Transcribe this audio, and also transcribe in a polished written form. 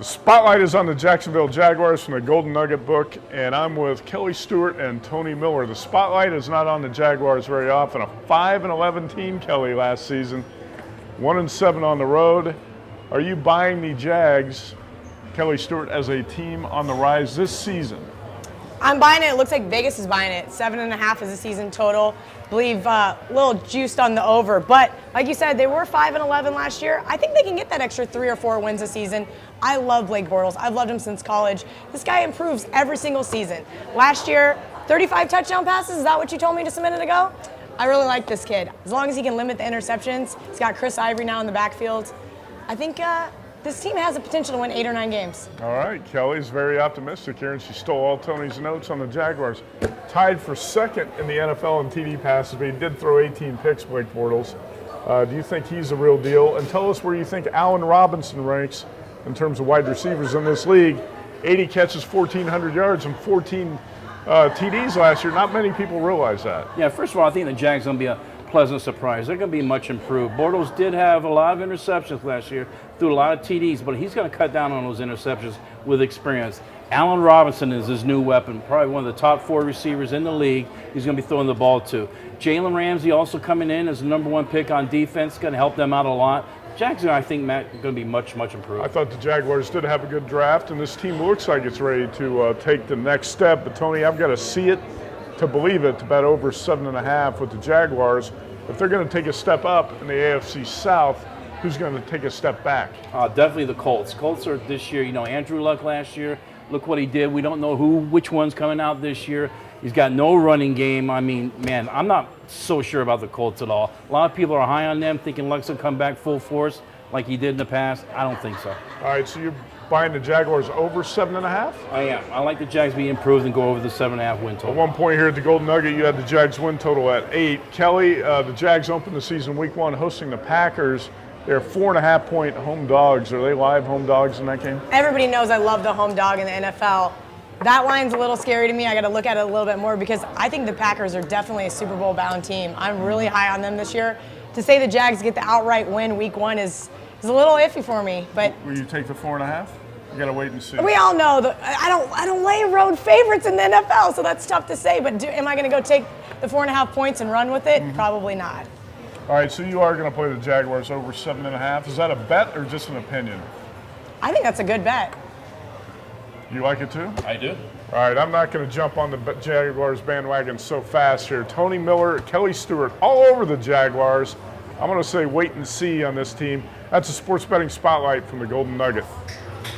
The spotlight is on the Jacksonville Jaguars from the Golden Nugget book, and I'm with Kelly Stewart and Tony Miller. The spotlight is not on the Jaguars very often. A 5-11 team, Kelly, last season, 1-7 on the road. Are you buying the Jags, Kelly Stewart, as a team on the rise this season? I'm buying it. It looks like Vegas is buying it. 7.5 is the season total. I believe a little juiced on the over. But like you said, they were 5-11 last year. I think they can get that extra 3 or 4 wins this season. I love Blake Bortles. I've loved him since college. This guy improves every single season. Last year, 35 touchdown passes. Is that what you told me just a minute ago? I really like this kid. As long as he can limit the interceptions. He's got Chris Ivory now in the backfield. I think this team has the potential to win 8 or 9 games. All right, Kelly's very optimistic here, and she stole all Tony's notes on the Jaguars. Tied for second in the NFL in TD passes, but he did throw 18 picks, Blake Bortles. Do you think he's a real deal? And tell us where you think Allen Robinson ranks in terms of wide receivers in this league. 80 catches, 1,400 yards, and 14 TDs last year. Not many people realize that. Yeah, first of all, I think the Jags are going to be a pleasant surprise. They're going to be much improved. Bortles did have a lot of interceptions last year, threw a lot of TDs, but he's going to cut down on those interceptions with experience. Allen Robinson is his new weapon, probably one of the top 4 receivers in the league. He's going to be throwing the ball to. Jalen Ramsey also coming in as the #1 pick on defense, going to help them out a lot. Jags are, I think, Matt, going to be much improved. I thought the Jaguars did have a good draft, and this team looks like it's ready to take the next step. But, Tony, I've got to see it to believe it, to bet over 7.5 with the Jaguars. If they're going to take a step up in the AFC South, who's going to take a step back? Definitely the Colts. Colts are this year, Andrew Luck last year. Look what he did. We don't know which one's coming out this year. He's got no running game. I mean, man, I'm not so sure about the Colts at all. A lot of people are high on them, thinking Luck's will come back full force like he did in the past. I don't think so. All right, so you're buying the Jaguars over 7.5? I am. I like the Jags be improved and go over the 7.5 win total. At one point here at the Golden Nugget, you had the Jags win total at 8. Kelly, the Jags opened the season week 1 hosting the Packers. They're 4.5-point home dogs. Are they live home dogs in that game? Everybody knows I love the home dog in the NFL. That line's a little scary to me. I got to look at it a little bit more because I think the Packers are definitely a Super Bowl bound team. I'm really high on them this year. To say the Jags get the outright win week 1 is a little iffy for me. But will you take the 4.5? You got to wait and see. We all know I don't lay road favorites in the NFL, so that's tough to say. But am I going to go take the 4.5 points and run with it? Mm-hmm. Probably not. All right, so you are going to play the Jaguars over 7.5. Is that a bet or just an opinion? I think that's a good bet. You like it too? I do. All right, I'm not going to jump on the Jaguars bandwagon so fast here. Tony Miller, Kelly Stewart, all over the Jaguars. I'm going to say wait and see on this team. That's a sports betting spotlight from the Golden Nugget.